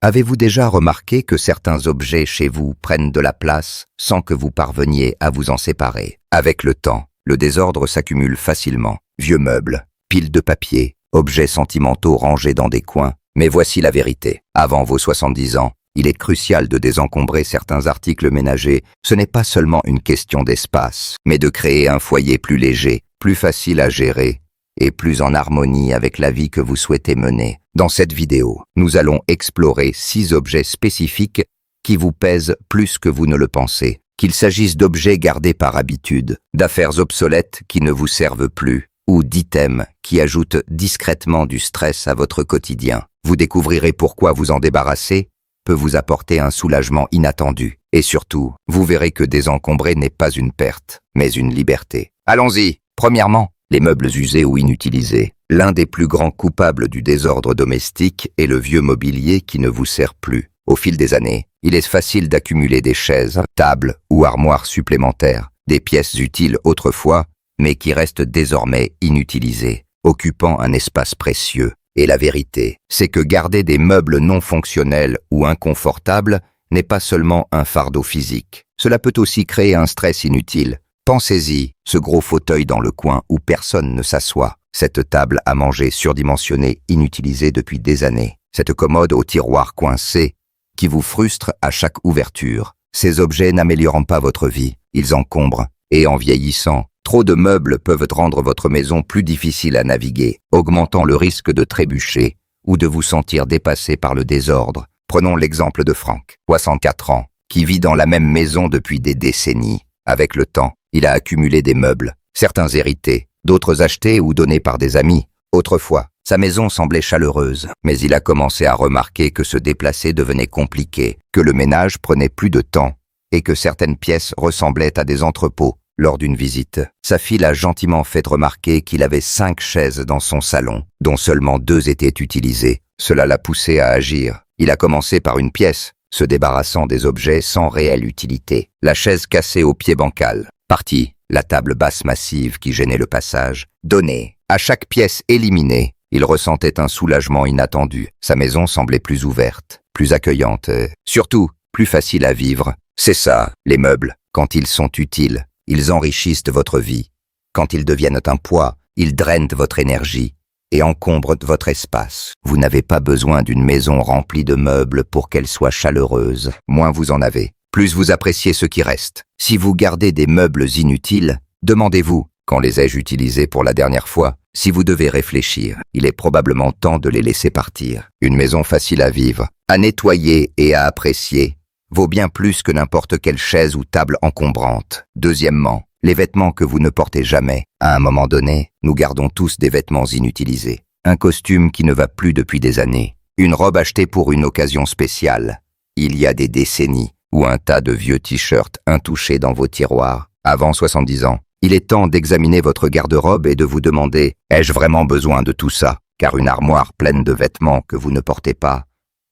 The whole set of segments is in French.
Avez-vous déjà remarqué que certains objets chez vous prennent de la place sans que vous parveniez à vous en séparer? Avec le temps, le désordre s'accumule facilement. Vieux meubles, piles de papier, objets sentimentaux rangés dans des coins. Mais voici la vérité. Avant vos 70 ans, il est crucial de désencombrer certains articles ménagers. Ce n'est pas seulement une question d'espace, mais de créer un foyer plus léger, plus facile à gérer et plus en harmonie avec la vie que vous souhaitez mener. Dans cette vidéo, nous allons explorer 6 objets spécifiques qui vous pèsent plus que vous ne le pensez. Qu'il s'agisse d'objets gardés par habitude, d'affaires obsolètes qui ne vous servent plus, ou d'items qui ajoutent discrètement du stress à votre quotidien. Vous découvrirez pourquoi vous en débarrasser peut vous apporter un soulagement inattendu. Et surtout, vous verrez que désencombrer n'est pas une perte, mais une liberté. Allons-y. Premièrement, les meubles usés ou inutilisés. L'un des plus grands coupables du désordre domestique est le vieux mobilier qui ne vous sert plus. Au fil des années, il est facile d'accumuler des chaises, tables ou armoires supplémentaires, des pièces utiles autrefois, mais qui restent désormais inutilisées, occupant un espace précieux. Et la vérité, c'est que garder des meubles non fonctionnels ou inconfortables n'est pas seulement un fardeau physique. Cela peut aussi créer un stress inutile. Pensez-y, ce gros fauteuil dans le coin où personne ne s'assoit, cette table à manger surdimensionnée, inutilisée depuis des années, cette commode au tiroir coincé qui vous frustre à chaque ouverture. Ces objets n'améliorant pas votre vie, ils encombrent. Et en vieillissant, trop de meubles peuvent rendre votre maison plus difficile à naviguer, augmentant le risque de trébucher ou de vous sentir dépassé par le désordre. Prenons l'exemple de Franck, 64 ans, qui vit dans la même maison depuis des décennies. Avec le temps, il a accumulé des meubles, certains hérités, d'autres achetés ou donnés par des amis. Autrefois, sa maison semblait chaleureuse, mais il a commencé à remarquer que se déplacer devenait compliqué, que le ménage prenait plus de temps et que certaines pièces ressemblaient à des entrepôts. Lors d'une visite, sa fille l'a gentiment fait remarquer qu'il avait 5 chaises dans son salon, dont seulement 2 étaient utilisées. Cela l'a poussé à agir. Il a commencé par une pièce, se débarrassant des objets sans réelle utilité. La chaise cassée au pied bancal. Partie. La table basse massive qui gênait le passage. Donnée. À chaque pièce éliminée, il ressentait un soulagement inattendu. Sa maison semblait plus ouverte, plus accueillante, surtout plus facile à vivre. C'est ça, les meubles, quand ils sont utiles. Ils enrichissent votre vie. Quand ils deviennent un poids, ils drainent votre énergie et encombrent votre espace. Vous n'avez pas besoin d'une maison remplie de meubles pour qu'elle soit chaleureuse. Moins vous en avez, plus vous appréciez ce qui reste. Si vous gardez des meubles inutiles, demandez-vous, quand les ai-je utilisés pour la dernière fois? Si vous devez réfléchir, il est probablement temps de les laisser partir. Une maison facile à vivre, à nettoyer et à apprécier vaut bien plus que n'importe quelle chaise ou table encombrante. Deuxièmement, les vêtements que vous ne portez jamais. À un moment donné, nous gardons tous des vêtements inutilisés. Un costume qui ne va plus depuis des années. Une robe achetée pour une occasion spéciale, il y a des décennies. Ou un tas de vieux t-shirts intouchés dans vos tiroirs. Avant 70 ans, il est temps d'examiner votre garde-robe et de vous demander « Ai-je vraiment besoin de tout ça ?» Car une armoire pleine de vêtements que vous ne portez pas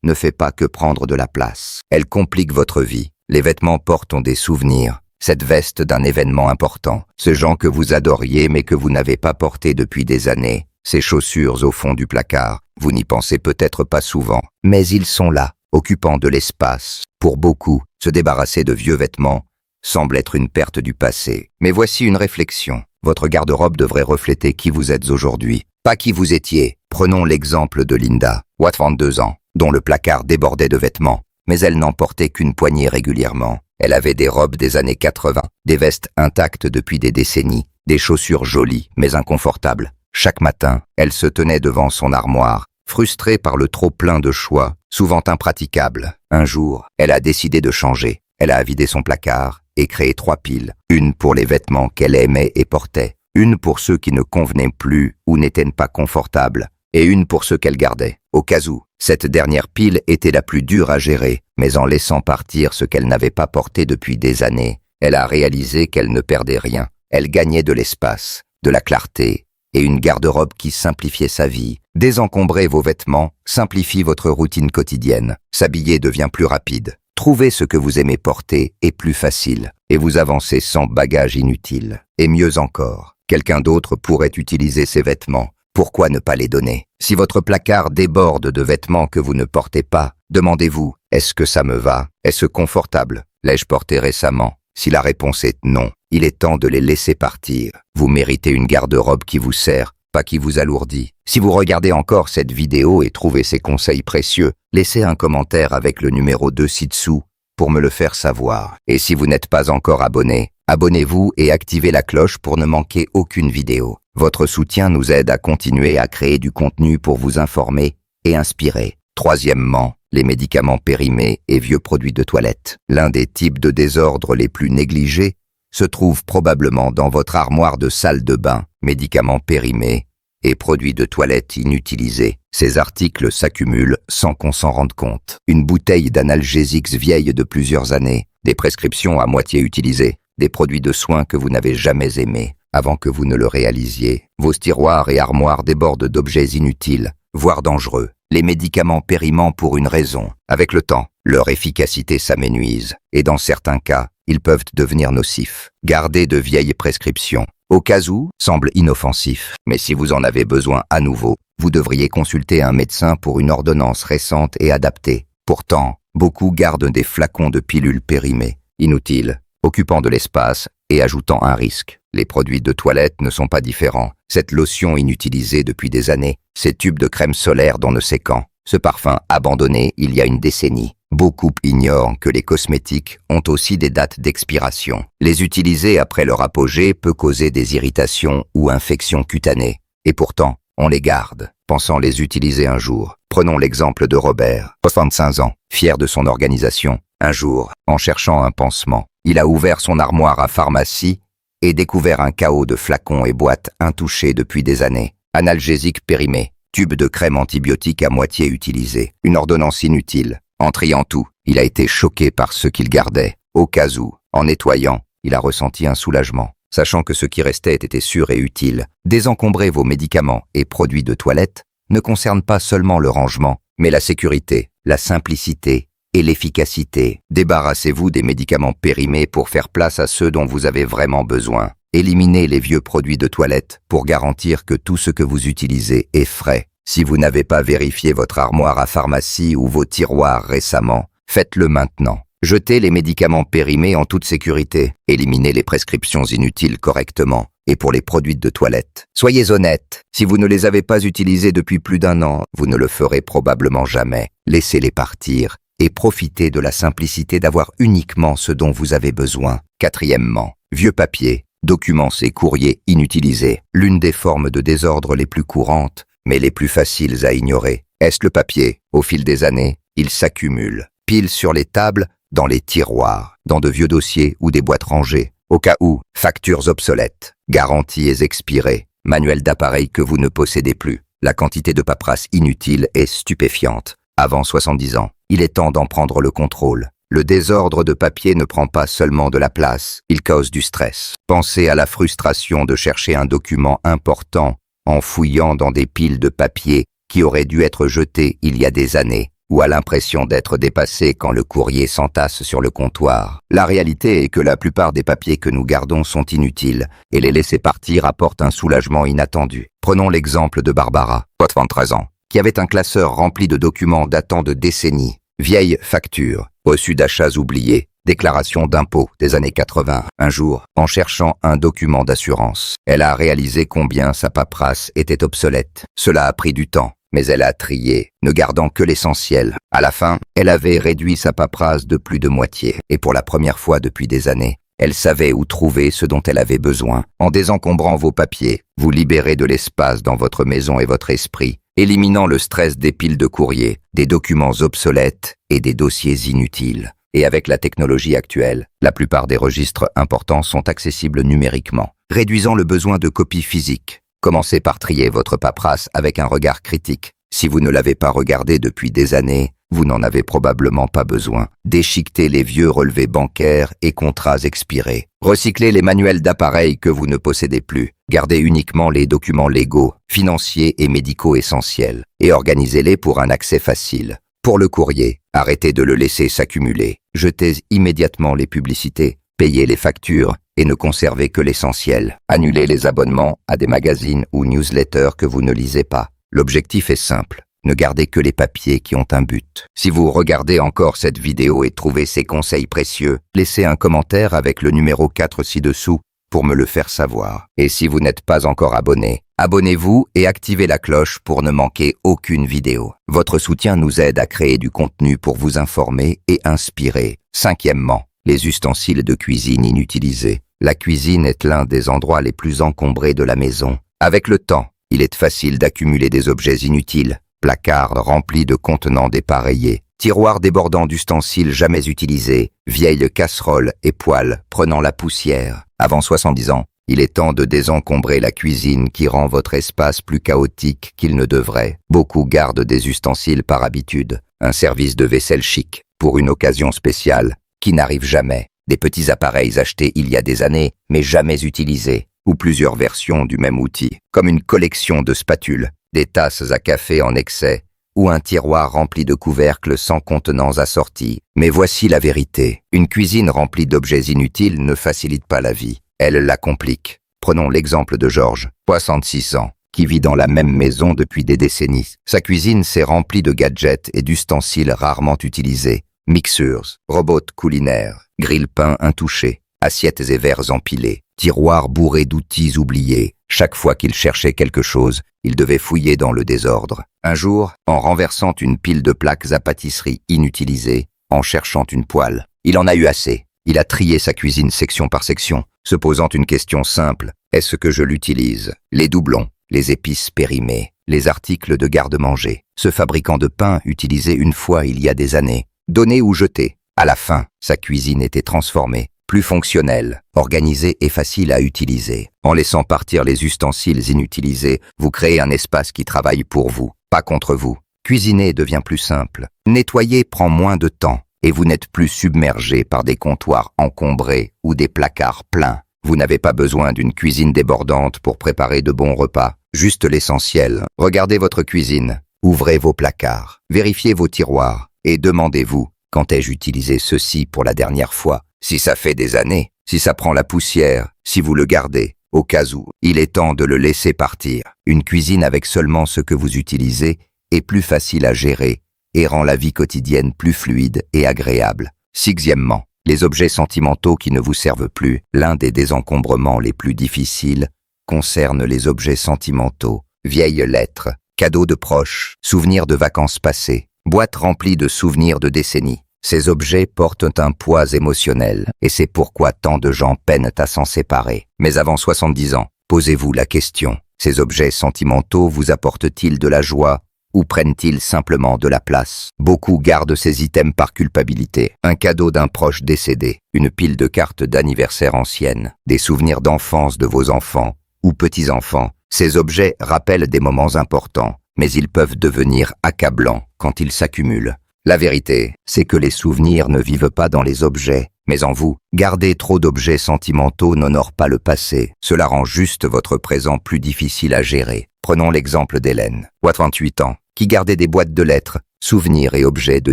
ne fait pas que prendre de la place. Elle complique votre vie. Les vêtements portent des souvenirs. Cette veste d'un événement important. Ce genre que vous adoriez mais que vous n'avez pas porté depuis des années. Ces chaussures au fond du placard. Vous n'y pensez peut-être pas souvent. Mais ils sont là, occupant de l'espace. Pour beaucoup, se débarrasser de vieux vêtements semble être une perte du passé. Mais voici une réflexion. Votre garde-robe devrait refléter qui vous êtes aujourd'hui, pas qui vous étiez. Prenons l'exemple de Linda, 22 ans, dont le placard débordait de vêtements, mais elle n'en portait qu'une poignée régulièrement. Elle avait des robes des années 80, des vestes intactes depuis des décennies, des chaussures jolies mais inconfortables. Chaque matin, elle se tenait devant son armoire, frustrée par le trop-plein de choix, souvent impraticables. Un jour, elle a décidé de changer. Elle a vidé son placard et créé 3 piles. Une pour les vêtements qu'elle aimait et portait, une pour ceux qui ne convenaient plus ou n'étaient pas confortables, et une pour ceux qu'elle gardait, au cas où. Cette dernière pile était la plus dure à gérer, mais en laissant partir ce qu'elle n'avait pas porté depuis des années, elle a réalisé qu'elle ne perdait rien. Elle gagnait de l'espace, de la clarté, et une garde-robe qui simplifiait sa vie. Désencombrer vos vêtements simplifie votre routine quotidienne. S'habiller devient plus rapide. Trouver ce que vous aimez porter est plus facile, et vous avancez sans bagage inutile. Et mieux encore, quelqu'un d'autre pourrait utiliser ces vêtements pourquoi ne pas les donner? Si votre placard déborde de vêtements que vous ne portez pas, demandez-vous, est-ce que ça me va? Est-ce confortable? L'ai-je porté récemment? Si la réponse est non, il est temps de les laisser partir. Vous méritez une garde-robe qui vous sert, pas qui vous alourdit. Si vous regardez encore cette vidéo et trouvez ces conseils précieux, laissez un commentaire avec le numéro 2 ci-dessous pour me le faire savoir. Et si vous n'êtes pas encore abonné, abonnez-vous et activez la cloche pour ne manquer aucune vidéo. Votre soutien nous aide à continuer à créer du contenu pour vous informer et inspirer. Troisièmement, les médicaments périmés et vieux produits de toilette. L'un des types de désordres les plus négligés se trouve probablement dans votre armoire de salle de bain, médicaments périmés et produits de toilette inutilisés. Ces articles s'accumulent sans qu'on s'en rende compte. Une bouteille d'analgésiques vieille de plusieurs années, des prescriptions à moitié utilisées, des produits de soins que vous n'avez jamais aimés avant que vous ne le réalisiez. Vos tiroirs et armoires débordent d'objets inutiles, voire dangereux. Les médicaments périment pour une raison. Avec le temps, leur efficacité s'amenuise, et dans certains cas, ils peuvent devenir nocifs. Gardez de vieilles prescriptions. Au cas où, semble inoffensif, mais si vous en avez besoin à nouveau, vous devriez consulter un médecin pour une ordonnance récente et adaptée. Pourtant, beaucoup gardent des flacons de pilules périmées, inutiles, occupant de l'espace et ajoutant un risque. Les produits de toilette ne sont pas différents. Cette lotion inutilisée depuis des années, ces tubes de crème solaire d'on ne sait quand, ce parfum abandonné il y a une décennie. Beaucoup ignorent que les cosmétiques ont aussi des dates d'expiration. Les utiliser après leur apogée peut causer des irritations ou infections cutanées. Et pourtant, on les garde, pensant les utiliser un jour. Prenons l'exemple de Robert, 65 ans, fier de son organisation. Un jour, en cherchant un pansement, il a ouvert son armoire à pharmacie et découvert un chaos de flacons et boîtes intouchés depuis des années. Analgésiques périmés, tubes de crème antibiotique à moitié utilisés, une ordonnance inutile. En triant tout, il a été choqué par ce qu'il gardait. Au cas où, en nettoyant, il a ressenti un soulagement, sachant que ce qui restait était sûr et utile. Désencombrer vos médicaments et produits de toilette ne concerne pas seulement le rangement, mais la sécurité, la simplicité et l'efficacité. Débarrassez-vous des médicaments périmés pour faire place à ceux dont vous avez vraiment besoin. Éliminez les vieux produits de toilette pour garantir que tout ce que vous utilisez est frais. Si vous n'avez pas vérifié votre armoire à pharmacie ou vos tiroirs récemment, faites-le maintenant. Jetez les médicaments périmés en toute sécurité. Éliminez les prescriptions inutiles correctement. Et pour les produits de toilette, soyez honnête. Si vous ne les avez pas utilisés depuis plus d'un an, vous ne le ferez probablement jamais. Laissez-les partir et profitez de la simplicité d'avoir uniquement ce dont vous avez besoin. Quatrièmement, vieux papier, documents et courriers inutilisés. L'une des formes de désordre les plus courantes, mais les plus faciles à ignorer. Est-ce le papier? Au fil des années, il s'accumule. Pile sur les tables, dans les tiroirs, dans de vieux dossiers ou des boîtes rangées. Au cas où, factures obsolètes, garanties expirées, manuels d'appareils que vous ne possédez plus. La quantité de paperasse inutile est stupéfiante. Avant 70 ans, il est temps d'en prendre le contrôle. Le désordre de papier ne prend pas seulement de la place, il cause du stress. Pensez à la frustration de chercher un document important en fouillant dans des piles de papier qui auraient dû être jetés il y a des années, ou à l'impression d'être dépassé quand le courrier s'entasse sur le comptoir. La réalité est que la plupart des papiers que nous gardons sont inutiles, et les laisser partir apporte un soulagement inattendu. Prenons l'exemple de Barbara, 73 ans, qui avait un classeur rempli de documents datant de décennies, vieilles factures, reçus d'achats oubliés, déclaration d'impôts des années 80. Un jour, en cherchant un document d'assurance, elle a réalisé combien sa paperasse était obsolète. Cela a pris du temps, mais elle a trié, ne gardant que l'essentiel. À la fin, elle avait réduit sa paperasse de plus de moitié, et pour la première fois depuis des années, elle savait où trouver ce dont elle avait besoin. En désencombrant vos papiers, vous libérez de l'espace dans votre maison et votre esprit, éliminant le stress des piles de courrier, des documents obsolètes et des dossiers inutiles. Et avec la technologie actuelle, la plupart des registres importants sont accessibles numériquement, réduisant le besoin de copies physiques. Commencez par trier votre paperasse avec un regard critique. Si vous ne l'avez pas regardé depuis des années, vous n'en avez probablement pas besoin. Déchiquetez les vieux relevés bancaires et contrats expirés. Recyclez les manuels d'appareils que vous ne possédez plus. Gardez uniquement les documents légaux, financiers et médicaux essentiels, et organisez-les pour un accès facile. Pour le courrier, arrêtez de le laisser s'accumuler. Jetez immédiatement les publicités, Payez les factures et ne conservez que l'essentiel. Annulez les abonnements à des magazines ou newsletters que vous ne lisez pas. L'objectif est simple. Ne gardez que les papiers qui ont un but. Si vous regardez encore cette vidéo et trouvez ces conseils précieux, laissez un commentaire avec le numéro 4 ci-dessous pour me le faire savoir. Et si vous n'êtes pas encore abonné, abonnez-vous et activez la cloche pour ne manquer aucune vidéo. Votre soutien nous aide à créer du contenu pour vous informer et inspirer. Cinquièmement, les ustensiles de cuisine inutilisés. La cuisine est l'un des endroits les plus encombrés de la maison. Avec le temps, il est facile d'accumuler des objets inutiles. Placards remplis de contenants dépareillés, tiroirs débordant d'ustensiles jamais utilisés, vieilles casseroles et poêles prenant la poussière. Avant 70 ans, il est temps de désencombrer la cuisine qui rend votre espace plus chaotique qu'il ne devrait. Beaucoup gardent des ustensiles par habitude, un service de vaisselle chic, pour une occasion spéciale, qui n'arrive jamais, des petits appareils achetés il y a des années, mais jamais utilisés, ou plusieurs versions du même outil, comme une collection de spatules, des tasses à café en excès, ou un tiroir rempli de couvercles sans contenants assortis. Mais voici la vérité. Une cuisine remplie d'objets inutiles ne facilite pas la vie. Elle la complique. Prenons l'exemple de Georges, 66 ans, qui vit dans la même maison depuis des décennies. Sa cuisine s'est remplie de gadgets et d'ustensiles rarement utilisés. Mixeurs, robots culinaires, grille-pain intouchés, assiettes et verres empilés, tiroirs bourrés d'outils oubliés. Chaque fois qu'il cherchait quelque chose, il devait fouiller dans le désordre. Un jour, en renversant une pile de plaques à pâtisserie inutilisées, en cherchant une poêle, il en a eu assez. Il a trié sa cuisine section par section, se posant une question simple. Est-ce que je l'utilise? Les doublons, les épices périmées, les articles de garde-manger, ce fabricant de pain utilisé une fois il y a des années, donné ou jeté. À la fin, sa cuisine était transformée, plus fonctionnelle, organisée et facile à utiliser. En laissant partir les ustensiles inutilisés, vous créez un espace qui travaille pour vous, pas contre vous. Cuisiner devient plus simple. Nettoyer prend moins de temps et vous n'êtes plus submergé par des comptoirs encombrés ou des placards pleins. Vous n'avez pas besoin d'une cuisine débordante pour préparer de bons repas, juste l'essentiel. Regardez votre cuisine, ouvrez vos placards, vérifiez vos tiroirs et demandez-vous quand ai-je utilisé ceci pour la dernière fois? Si ça fait des années, si ça prend la poussière, si vous le gardez, au cas où, il est temps de le laisser partir. Une cuisine avec seulement ce que vous utilisez est plus facile à gérer et rend la vie quotidienne plus fluide et agréable. Sixièmement, les objets sentimentaux qui ne vous servent plus. L'un des désencombrements les plus difficiles concerne les objets sentimentaux. Vieilles lettres, cadeaux de proches, souvenirs de vacances passées, boîtes remplies de souvenirs de décennies. Ces objets portent un poids émotionnel, et c'est pourquoi tant de gens peinent à s'en séparer. Mais avant 70 ans, posez-vous la question. Ces objets sentimentaux vous apportent-ils de la joie ou prennent-ils simplement de la place? Beaucoup gardent ces items par culpabilité. Un cadeau d'un proche décédé, une pile de cartes d'anniversaire anciennes, des souvenirs d'enfance de vos enfants ou petits-enfants. Ces objets rappellent des moments importants, mais ils peuvent devenir accablants quand ils s'accumulent. La vérité, c'est que les souvenirs ne vivent pas dans les objets, mais en vous. Garder trop d'objets sentimentaux n'honore pas le passé. Cela rend juste votre présent plus difficile à gérer. Prenons l'exemple d'Hélène, 38 ans, qui gardait des boîtes de lettres, souvenirs et objets de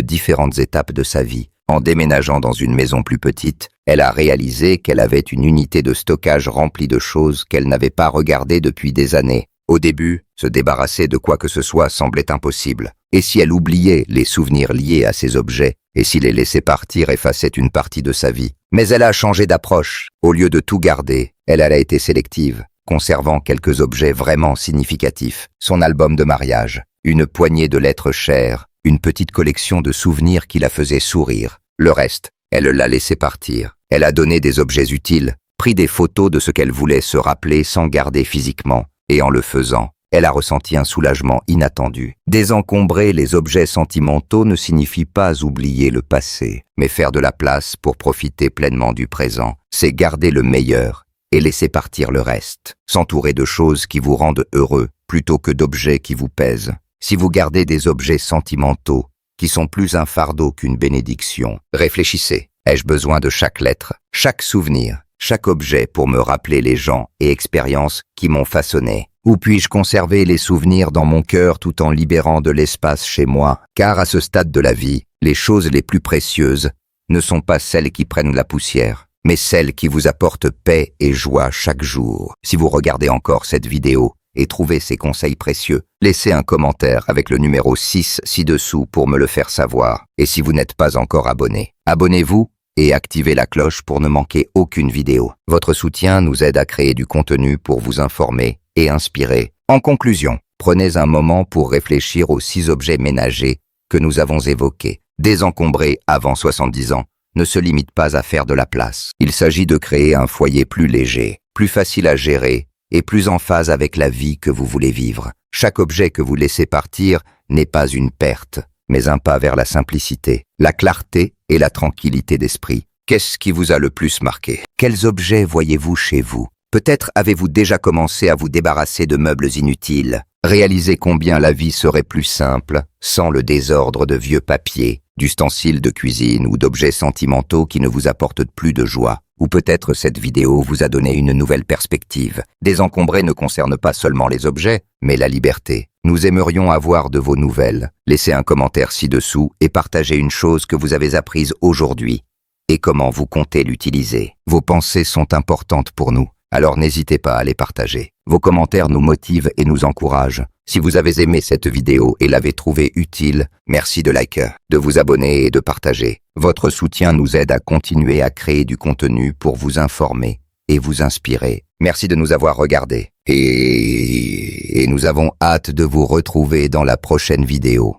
différentes étapes de sa vie. En déménageant dans une maison plus petite, elle a réalisé qu'elle avait une unité de stockage remplie de choses qu'elle n'avait pas regardées depuis des années. Au début, se débarrasser de quoi que ce soit semblait impossible. Et si elle oubliait les souvenirs liés à ces objets, et si les laisser partir effaçait une partie de sa vie. Mais elle a changé d'approche. Au lieu de tout garder, elle a été sélective, conservant quelques objets vraiment significatifs. Son album de mariage, une poignée de lettres chères, une petite collection de souvenirs qui la faisaient sourire. Le reste, elle l'a laissé partir. Elle a donné des objets utiles, pris des photos de ce qu'elle voulait se rappeler sans garder physiquement. Et en le faisant, elle a ressenti un soulagement inattendu. Désencombrer les objets sentimentaux ne signifie pas oublier le passé, mais faire de la place pour profiter pleinement du présent. C'est garder le meilleur et laisser partir le reste. S'entourer de choses qui vous rendent heureux plutôt que d'objets qui vous pèsent. Si vous gardez des objets sentimentaux qui sont plus un fardeau qu'une bénédiction, réfléchissez. Ai-je besoin de chaque lettre, chaque souvenir, chaque objet pour me rappeler les gens et expériences qui m'ont façonné? Ou puis-je conserver les souvenirs dans mon cœur tout en libérant de l'espace chez moi? Car à ce stade de la vie, les choses les plus précieuses ne sont pas celles qui prennent la poussière, mais celle qui vous apporte paix et joie chaque jour. Si vous regardez encore cette vidéo et trouvez ces conseils précieux, laissez un commentaire avec le numéro 6 ci-dessous pour me le faire savoir. Et si vous n'êtes pas encore abonné, abonnez-vous et activez la cloche pour ne manquer aucune vidéo. Votre soutien nous aide à créer du contenu pour vous informer et inspirer. En conclusion, prenez un moment pour réfléchir aux 6 objets ménagers que nous avons évoqués. Désencombrer avant 70 ans ne se limite pas à faire de la place. Il s'agit de créer un foyer plus léger, plus facile à gérer et plus en phase avec la vie que vous voulez vivre. Chaque objet que vous laissez partir n'est pas une perte, mais un pas vers la simplicité, la clarté et la tranquillité d'esprit. Qu'est-ce qui vous a le plus marqué? Quels objets voyez-vous chez vous? Peut-être avez-vous déjà commencé à vous débarrasser de meubles inutiles. Réalisez combien la vie serait plus simple sans le désordre de vieux papiers, d'ustensiles de cuisine ou d'objets sentimentaux qui ne vous apportent plus de joie. Ou peut-être cette vidéo vous a donné une nouvelle perspective. Désencombrer ne concerne pas seulement les objets, mais la liberté. Nous aimerions avoir de vos nouvelles. Laissez un commentaire ci-dessous et partagez une chose que vous avez apprise aujourd'hui et comment vous comptez l'utiliser. Vos pensées sont importantes pour nous, alors n'hésitez pas à les partager. Vos commentaires nous motivent et nous encouragent. Si vous avez aimé cette vidéo et l'avez trouvée utile, merci de liker, de vous abonner et de partager. Votre soutien nous aide à continuer à créer du contenu pour vous informer et vous inspirer. Merci de nous avoir regardés et nous avons hâte de vous retrouver dans la prochaine vidéo.